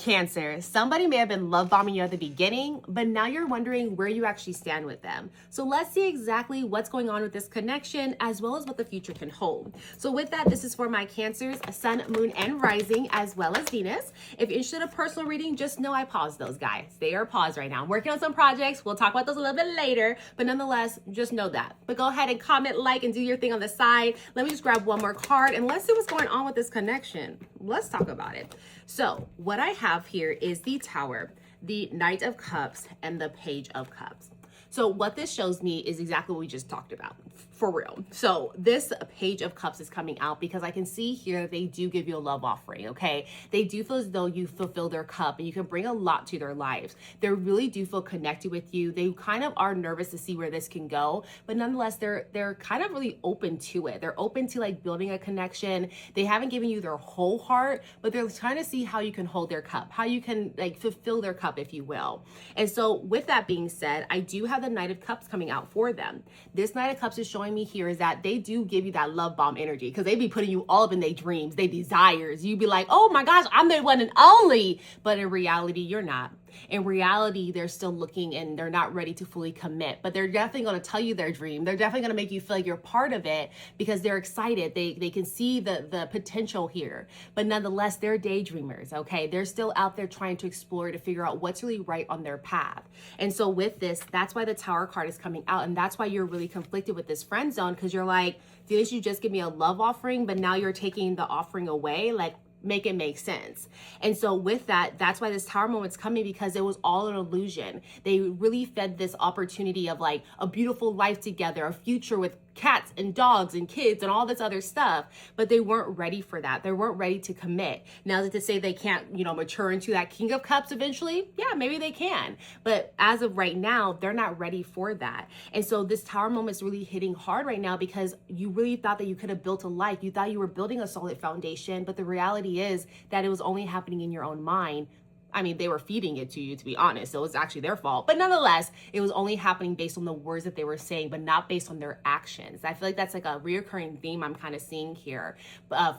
Cancer, somebody may have been love bombing you at the beginning, but now you're wondering where you actually stand with them. So let's see exactly what's going on with this connection as well as what the future can hold. So with that, this is for my Cancers, Sun, Moon, and Rising, as well as Venus. If you're interested in a personal reading, just know I paused those guys. They are paused right now. I'm working on some projects. We'll talk about those a little bit later, but nonetheless, just know that. But go ahead and comment, like, and do your thing on the side. Let me just grab one more card and let's see what's going on with this connection. Let's talk about it. So what I have here is the Tower, the Knight of Cups, and the Page of Cups. So what this shows me is exactly what we just talked about, for real. So this Page of Cups is coming out because I can see here they do give you a love offering, okay? They do feel as though you fulfill their cup and you can bring a lot to their lives. They really do feel connected with you. They kind of are nervous to see where this can go, but nonetheless, they're kind of really open to it. They're open to like building a connection. They haven't given you their whole heart, but they're trying to see how you can hold their cup, how you can like fulfill their cup, if you will. And so with that being said, I do have the Knight of Cups coming out for them. This Knight of Cups is showing me here is that they do give you that love bomb energy because they be putting you all up in their dreams, their desires. You be like, oh my gosh, I'm the one and only. But in reality, you're not. In reality, they're still looking and they're not ready to fully commit, but they're definitely going to tell you their dream. They're definitely going to make you feel like you're part of it because they're excited. They can see the potential here, but nonetheless, they're daydreamers. Okay. They're still out there trying to explore to figure out what's really right on their path. And so with this, that's why the Tower card is coming out. And that's why you're really conflicted with this friend zone. Cause you're like, didn't you just give me a love offering, but now you're taking the offering away? Like, make it make sense. And so with that, that's why this Tower moment's coming, because it was all an illusion. They really fed this opportunity of like a beautiful life together, a future with cats and dogs and kids and all this other stuff, but they weren't ready for that. They weren't ready to commit. Now, is it to say they can't, mature into that King of Cups eventually? Yeah, maybe they can. But as of right now, they're not ready for that. And so this Tower moment is really hitting hard right now because you really thought that you could have built a life. You thought you were building a solid foundation, but the reality is that it was only happening in your own mind. I mean, they were feeding it to you, to be honest. So it was actually their fault. But nonetheless, it was only happening based on the words that they were saying, but not based on their actions. I feel like that's like a reoccurring theme I'm kind of seeing here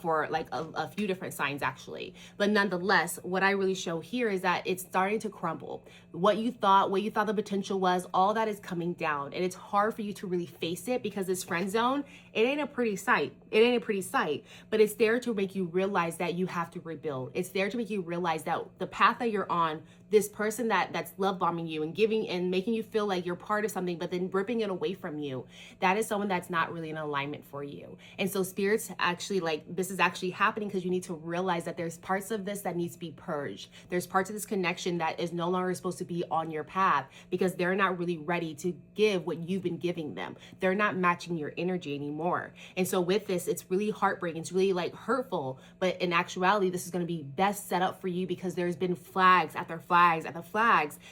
for like a few different signs, actually. But nonetheless, what I really show here is that it's starting to crumble. What you thought the potential was, all that is coming down. And it's hard for you to really face it because this friend zone, it ain't a pretty sight. It ain't a pretty sight, but it's there to make you realize that you have to rebuild. It's there to make you realize that the path that you're on, this person that's love bombing you and giving and making you feel like you're part of something, but then ripping it away from you, that is someone that's not really in alignment for you. And so spirits actually this is actually happening because you need to realize that there's parts of this that needs to be purged. There's parts of this connection that is no longer supposed to be on your path because they're not really ready to give what you've been giving them. They're not matching your energy anymore. And so with this, it's really heartbreaking. It's really like hurtful, but in actuality, this is going to be best set up for you because there's been flags after flags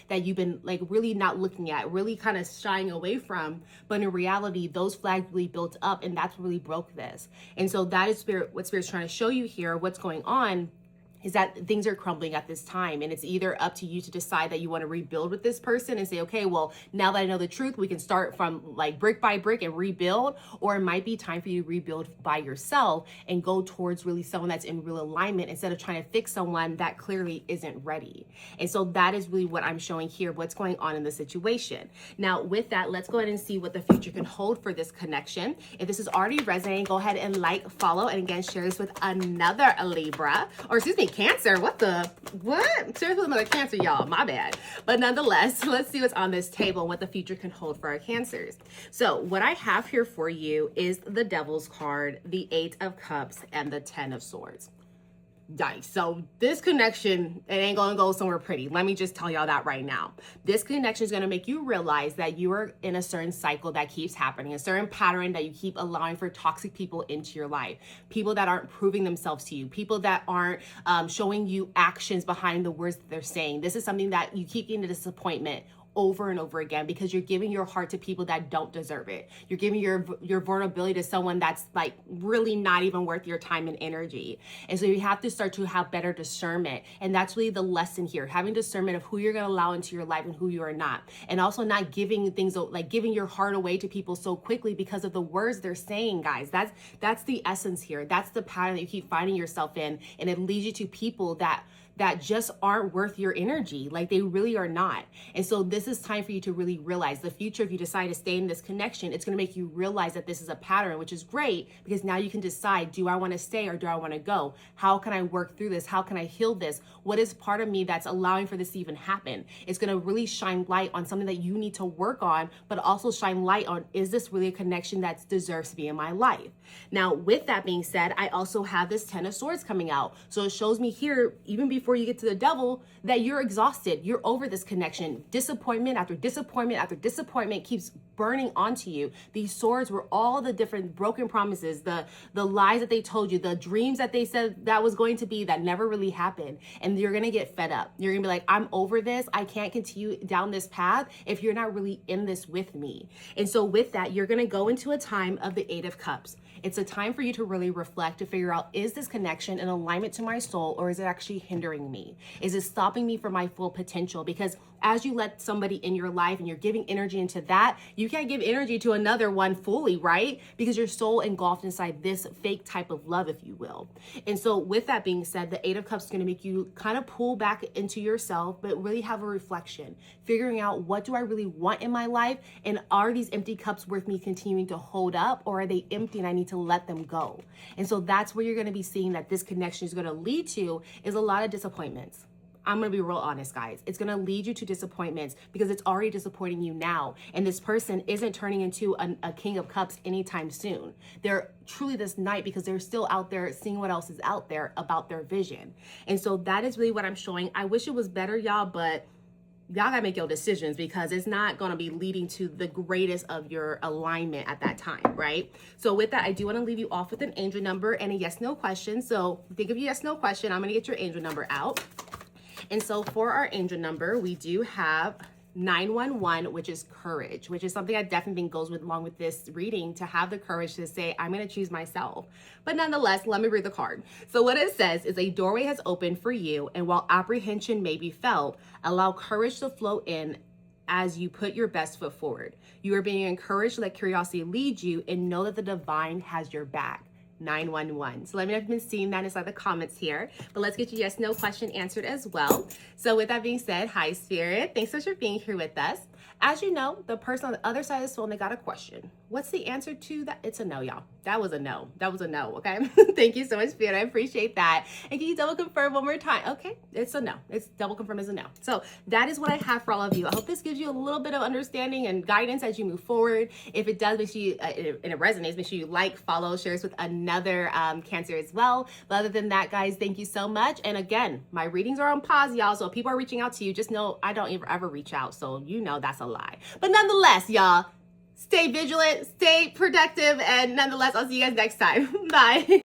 that you've been like really not looking at, really kind of shying away from. But in reality, those flags really built up and that's what really broke this. And so that is what Spirit's trying to show you here. What's going on is that things are crumbling at this time. And it's either up to you to decide that you want to rebuild with this person and say, okay, well, now that I know the truth, we can start from like brick by brick and rebuild, or it might be time for you to rebuild by yourself and go towards really someone that's in real alignment instead of trying to fix someone that clearly isn't ready. And so that is really what I'm showing here, what's going on in the situation. Now, with that, let's go ahead and see what the future can hold for this connection. If this is already resonating, go ahead and like, follow, and again, share this with another Libra, or excuse me, Cancer. What? Seriously, another Cancer, y'all. My bad. But nonetheless, let's see what's on this table and what the future can hold for our Cancers. So what I have here for you is the Devil's card, the Eight of Cups, and the Ten of Swords. Dice. So this connection, it ain't gonna go somewhere pretty. Let me just tell y'all that right now. This connection is gonna make you realize that you are in a certain cycle that keeps happening, a certain pattern that you keep allowing for toxic people into your life, people that aren't proving themselves to you, people that aren't showing you actions behind the words that they're saying. This is something that you keep getting disappointment over and over again because you're giving your heart to people that don't deserve it. You're giving your vulnerability to someone that's like really not even worth your time and energy. And so you have to start to have better discernment. And that's really the lesson here, having discernment of who you're going to allow into your life and who you are not. And also not giving things like giving your heart away to people so quickly because of the words they're saying, guys. That's the essence here. That's the pattern that you keep finding yourself in. And it leads you to people that that just aren't worth your energy. Like, they really are not. And so this is time for you to really realize the future. If you decide to stay in this connection, it's going to make you realize that this is a pattern, which is great, because now you can decide, do I want to stay or do I want to go? How can I work through this? How can I heal this? What is part of me that's allowing for this to even happen? It's going to really shine light on something that you need to work on, but also shine light on, is this really a connection that deserves to be in my life? Now, with that being said, I also have this 10 of Swords coming out. So it shows me here, even before you get to the Devil, that you're exhausted. You're over this connection. Disappointment after disappointment after disappointment keeps burning onto you. These swords were all the different broken promises, the lies that they told you, the dreams that they said that was going to be that never really happened. And you're going to get fed up. You're going to be like, I'm over this. I can't continue down this path if you're not really in this with me. And so with that, you're going to go into a time of the 8 of Cups. It's a time for you to really reflect, to figure out, is this connection in alignment to my soul, or is it actually hindering me? Is it stopping me from my full potential? Because as you let somebody in your life and you're giving energy into that, you can't give energy to another one fully, right? Because your soul engulfed inside this fake type of love, if you will. And so with that being said, the 8 of Cups is going to make you kind of pull back into yourself, but really have a reflection, figuring out, what do I really want in my life? And are these empty cups worth me continuing to hold up, or are they empty and I need to let them go? And so that's where you're going to be seeing that this connection is going to lead to, is a lot of disappointments. I'm going to be real honest, guys. It's going to lead you to disappointments because it's already disappointing you now. And this person isn't turning into a King of Cups anytime soon. They're truly this knight because they're still out there seeing what else is out there about their vision. And so that is really what I'm showing. I wish it was better, y'all, but y'all gotta make your decisions because it's not gonna be leading to the greatest of your alignment at that time, right? So with that, I do wanna leave you off with an angel number and a yes/no question. So think of your yes/no question. I'm gonna get your angel number out. And so for our angel number, we do have 911, which is courage, which is something I definitely think goes along with this reading, to have the courage to say, I'm going to choose myself. But nonetheless, let me read the card. So what it says is, a doorway has opened for you, and while apprehension may be felt, allow courage to flow in as you put your best foot forward. You are being encouraged to let curiosity lead you, and know that the divine has your back. 911. So let me know if you've been seeing that inside the comments here. But let's get your yes/no question answered as well. So with that being said, hi Spirit. Thanks so much for being here with us. As you know, the person on the other side of the phone, they got a question. What's the answer to that? It's a no, y'all. That was a no. That was a no, okay? Thank you so much, Spirit. I appreciate that. And can you double confirm one more time? Okay, it's a no. It's double confirm as a no. So that is what I have for all of you. I hope this gives you a little bit of understanding and guidance as you move forward. If it does, make sure you, and it resonates, make sure you like, follow, share this with another Cancer as well. But other than that, guys, thank you so much. And again, my readings are on pause, y'all. So if people are reaching out to you, just know I don't ever reach out. So you know that's a lie. But nonetheless, y'all, stay vigilant, stay productive, and nonetheless, I'll see you guys next time. Bye.